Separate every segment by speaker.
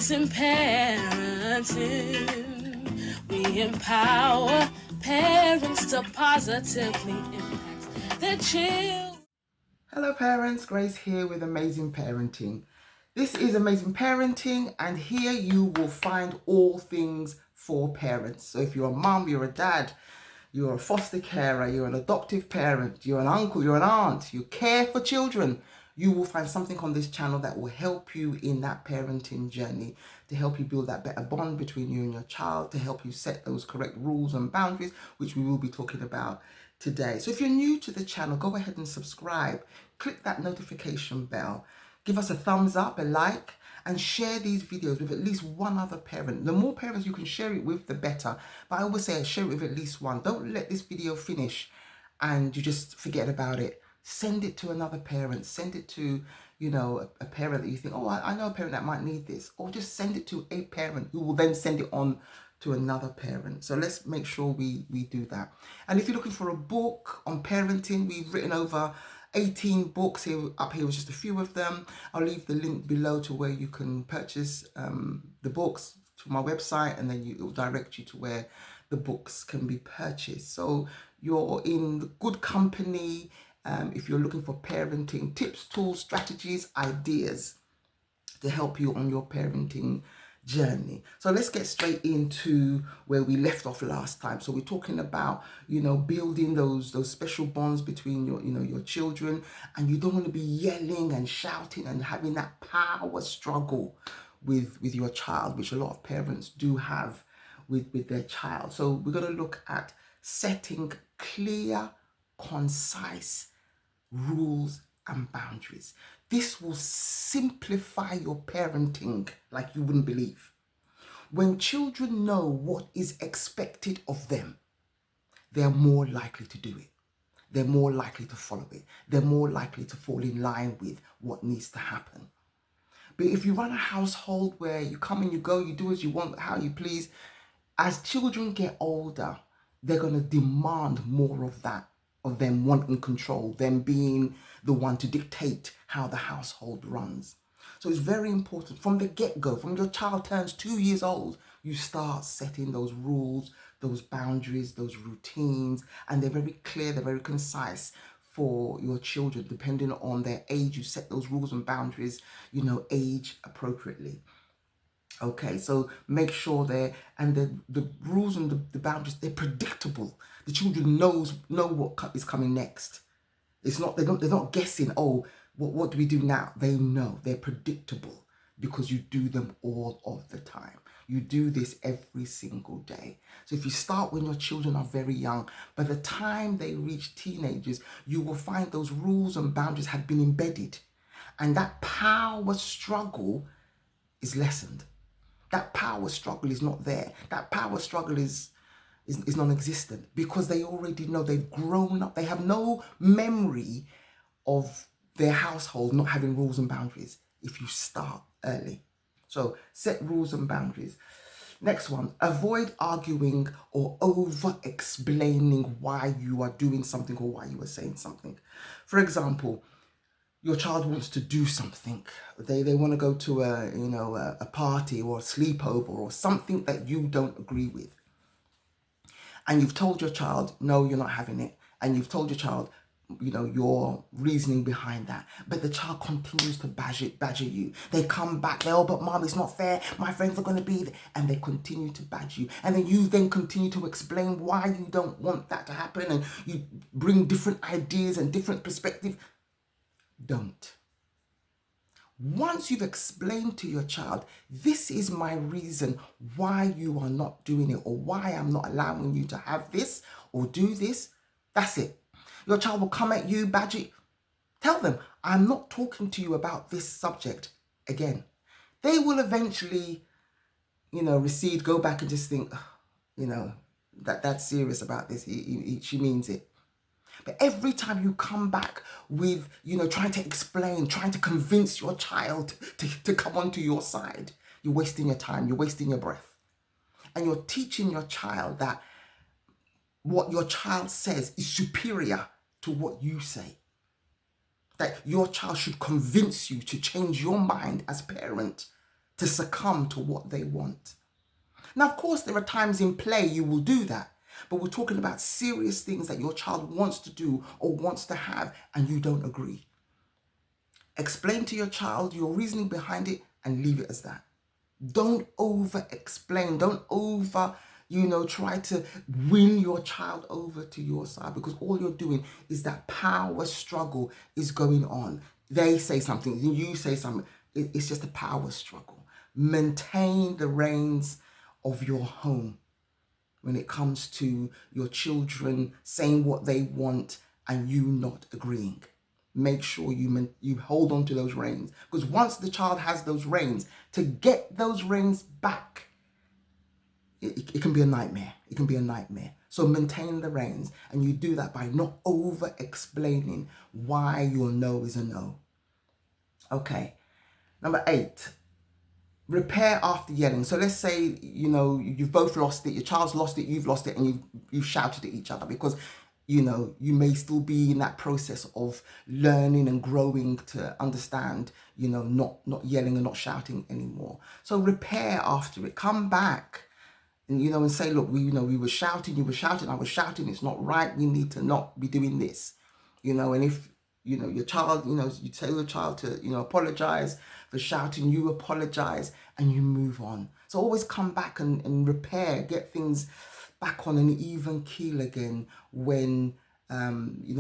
Speaker 1: Amazing parenting. We empower parents to positively impact their children.
Speaker 2: Hello parents, Grace here with Amazing Parenting. This is Amazing Parenting, and here you will find all things for parents. So if you're a mum, you're a dad, you're a foster carer, you're an adoptive parent, you're an uncle, you're an aunt, you care for children, you will find something on this channel that will help you in that parenting journey, to help you build that better bond between you and your child, to help you set those correct rules and boundaries, which we will be talking about today. So if you're new to the channel, go ahead and subscribe, click that notification bell, give us a thumbs up, a like, and share these videos with at least one other parent. The more parents you can share it with, the better. But I always say share it with at least one. Don't let this video finish and you just forget about it. Send it to another parent. Send it to, a parent that you think, oh, I know a parent that might need this. Or just send it to a parent who will then send it on to another parent. So let's make sure we do that. And if you're looking for a book on parenting, we've written over 18 books here. Up here was just a few of them. I'll leave the link below to where you can purchase the books to my website, and then it will direct you to where the books can be purchased. So you're in good company if you're looking for parenting tips, tools, strategies, ideas to help you on your parenting journey. So let's get straight into where we left off last time. So we're talking about, building those special bonds between your children, and you don't want to be yelling and shouting and having that power struggle with your child, which a lot of parents do have with their child. So we're going to look at setting clear, concise rules and boundaries. This will simplify your parenting like you wouldn't believe. When children know what is expected of them, they're more likely to do it. They're more likely to follow it. They're more likely to fall in line with what needs to happen. But if you run a household where you come and you go, you do as you want, how you please, as children get older, they're going to demand more of that, of them wanting control, them being the one to dictate how the household runs. So it's very important from the get-go, from your child turns 2 years old, you start setting those rules, those boundaries, those routines, and they're very clear, they're very concise for your children. Depending on their age, you set those rules and boundaries, age appropriately. Okay, so make sure the rules and the boundaries, they're predictable. The children know what is coming next. It's not, they're not guessing, oh, what do we do now? They know, they're predictable because you do them all of the time. You do this every single day. So if you start when your children are very young, by the time they reach teenagers, you will find those rules and boundaries have been embedded, and that power struggle is lessened. That power struggle is not there. That power struggle is non-existent because they already know, they've grown up. They have no memory of their household not having rules and boundaries if you start early. So set rules and boundaries. Next one, avoid arguing or over-explaining why you are doing something or why you are saying something. For example, your child wants to do something. They want to go to a party or a sleepover or something that you don't agree with. And you've told your child, no, you're not having it. And you've told your child, your reasoning behind that. But the child continues to badger you. They come back, but mom, it's not fair. My friends are going to be there. And they continue to badger you. And then you then continue to explain why you don't want that to happen. And you bring different ideas and different perspectives. Don't. Once you've explained to your child, this is my reason why you are not doing it, or why I'm not allowing you to have this or do this, that's it. Your child will come at you, badger you. Tell them, I'm not talking to you about this subject again. They will eventually, recede, go back and just think, that's serious about this. She means it. But every time you come back with, trying to explain, trying to convince your child to come onto your side, you're wasting your time, you're wasting your breath. And you're teaching your child that what your child says is superior to what you say. That your child should convince you to change your mind as a parent to succumb to what they want. Now, of course, there are times in play you will do that, but we're talking about serious things that your child wants to do or wants to have and you don't agree. Explain to your child your reasoning behind it and leave it as that. Don't over explain. Don't over, try to win your child over to your side, because all you're doing is that power struggle is going on. They say something, you say something. It's just a power struggle. Maintain the reins of your home when it comes to your children saying what they want and you not agreeing. Make sure you hold on to those reins, because once the child has those reins, to get those reins back, it can be a nightmare. It can be a nightmare. So maintain the reins, and you do that by not over explaining why your no is a no. Okay. Number 8, repair after yelling. So let's say, you've both lost it, your child's lost it, you've lost it, and you've shouted at each other because, you may still be in that process of learning and growing to understand, not yelling and not shouting anymore. So repair after it, come back and say, look, we were shouting, you were shouting, I was shouting, it's not right, we need to not be doing this. And if your child, you tell your child to apologize for shouting, you apologize and you move on. So always come back and repair, get things back on an even keel again when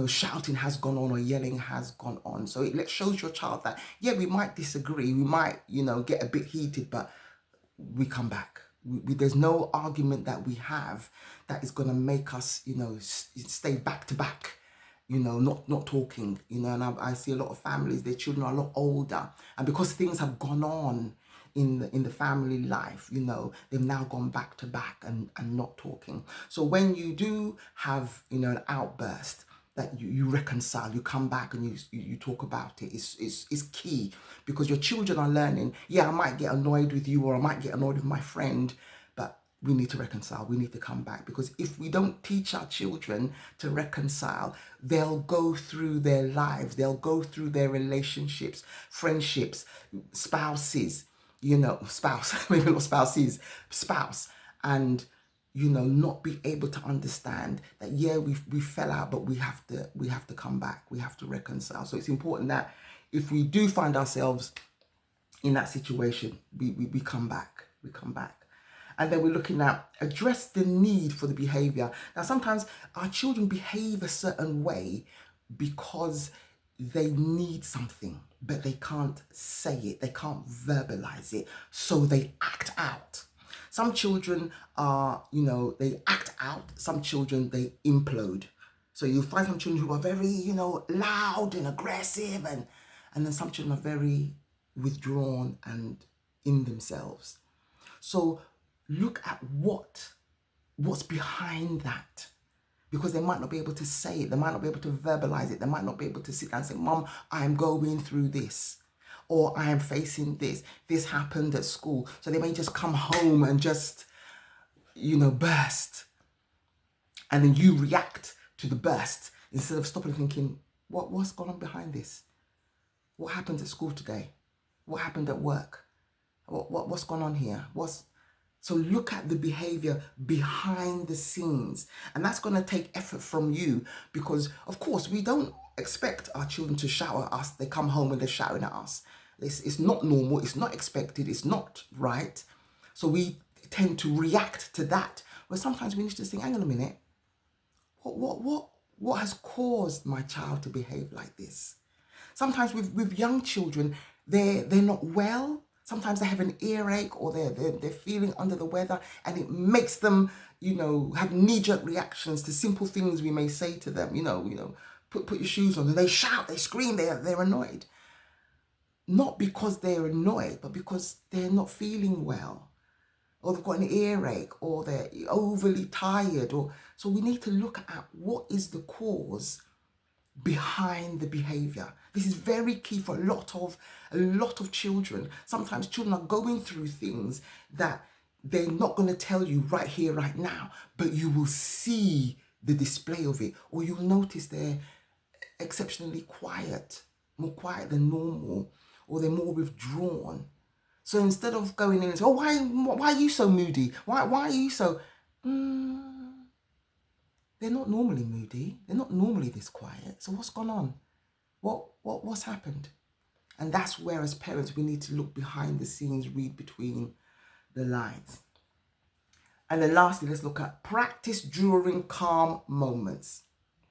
Speaker 2: shouting has gone on or yelling has gone on. So it shows your child that, yeah, we might disagree, we might get a bit heated, but we come back. There's no argument that we have that is going to make us, stay back to back, not talking, and I see a lot of families, their children are a lot older, and because things have gone on in the family life, they've now gone back to back and not talking. So when you do have, an outburst, that you reconcile, you come back and you talk about it. It's key, because your children are learning, yeah, I might get annoyed with you or I might get annoyed with my friend, but we need to reconcile, we need to come back. Because if we don't teach our children to reconcile, they'll go through their lives, they'll go through their relationships, friendships, spouses, spouse, maybe not spouses, spouse, and not be able to understand that, yeah, we fell out, but we have to come back, we have to reconcile. So it's important that if we do find ourselves in that situation, we come back, And then we're looking at address the need for the behavior. Now, sometimes our children behave a certain way because they need something, but they can't say it, they can't verbalize it, so they act out. Some children are, they act out. Some children, they implode. So you'll find some children who are very, loud and aggressive, and then some children are very withdrawn and in themselves. So look at what's behind that, because they might not be able to say it, they might not be able to verbalize it, they might not be able to sit down and say, Mom, I'm going through this, or I am facing this happened at school. So they may just come home and just, burst. And then you react to the burst instead of stopping and thinking, what's going on behind this? What happened at school today? What happened at work? What's going on here? So look at the behavior behind the scenes. And that's going to take effort from you, because, of course, we don't expect our children to shout at us. They come home and they're shouting at us. It's not normal. It's not expected. It's not right. So we tend to react to that. But sometimes we need to think, hang on a minute. What has caused my child to behave like this? Sometimes with young children, they're not well. Sometimes they have an earache, or they're feeling under the weather, and it makes them, have knee-jerk reactions to simple things we may say to them. Put your shoes on, and they shout, they scream, they're annoyed. Not because they're annoyed, but because they're not feeling well, or they've got an earache, or they're overly tired. So we need to look at what is the cause behind the behavior. This is very key for a lot of children. Sometimes children are going through things that they're not going to tell you right here, right now, but you will see the display of it, or you'll notice they're exceptionally quiet, more quiet than normal, or they're more withdrawn. So instead of going in and saying, oh, why are you so moody? Why are you so... They're not normally moody. They're not normally this quiet. So what's gone on? What's happened? And that's where, as parents, we need to look behind the scenes, read between the lines. And then lastly, let's look at practice during calm moments.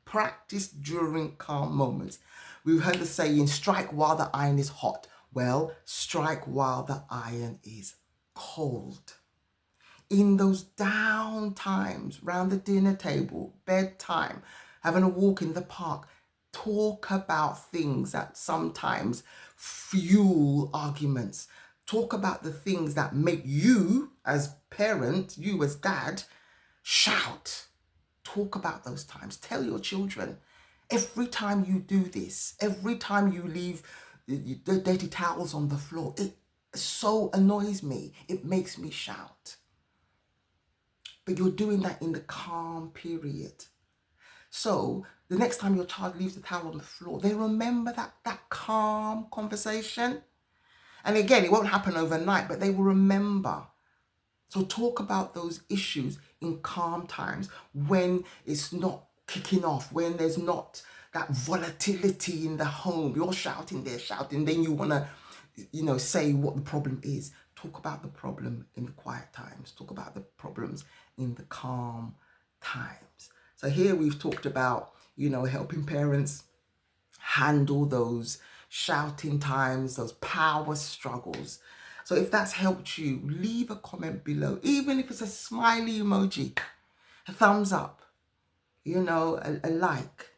Speaker 2: Practice during calm moments. We've heard the saying, strike while the iron is hot. Well, strike while the iron is cold. In those down times, round the dinner table, bedtime, having a walk in the park, talk about things that sometimes fuel arguments. Talk about the things that make you as parent, you as dad, shout. Talk about those times. Tell your children, every time you do this, every time you leave the dirty towels on the floor, it so annoys me. It makes me shout. But you're doing that in the calm period. So the next time your child leaves the towel on the floor, they remember that calm conversation. And again, it won't happen overnight, but they will remember. So talk about those issues in calm times, when it's not kicking off, when there's not that volatility in the home. You're shouting, they're shouting, then you want to, say what the problem is. Talk about the problem in the quiet times. Talk about the problems in the calm times. So here we've talked about, helping parents handle those shouting times, those power struggles. So if that's helped you, leave a comment below, even if it's a smiley emoji, a thumbs up, a like.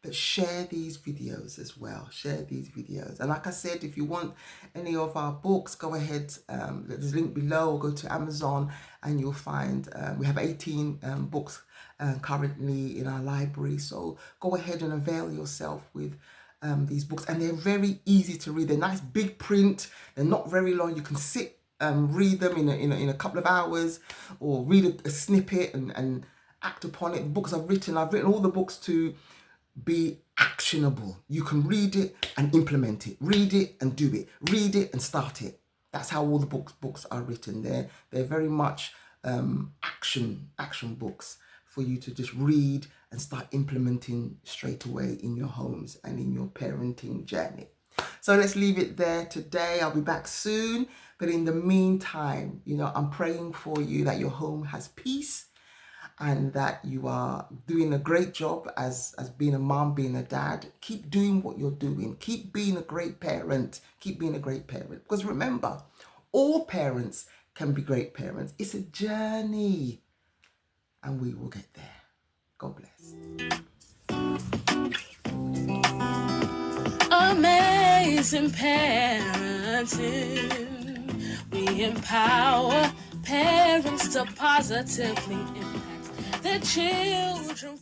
Speaker 2: But share these videos as well. Share these videos. And like I said, if you want any of our books, go ahead. There's a link below, or go to Amazon and you'll find we have 18 books currently in our library. So go ahead and avail yourself with these books. And they're very easy to read. They're nice big print. They're not very long. You can sit read them in a couple of hours, or read a snippet and act upon it. Books I've written all the books to be actionable. You can read it and implement it. Read it and do it. Read it and start it. That's how all the books are written. They're very much action books for you to just read and start implementing straight away in your homes and in your parenting journey. So let's leave it there today. I'll be back soon. But in the meantime, I'm praying for you that your home has peace, and that you are doing a great job as being a mom, being a dad. Keep doing what you're doing. Keep being a great parent. Keep being a great parent. Because remember, all parents can be great parents. It's a journey, and we will get there. God bless.
Speaker 1: Amazing parenting. We empower parents to positively impact their children.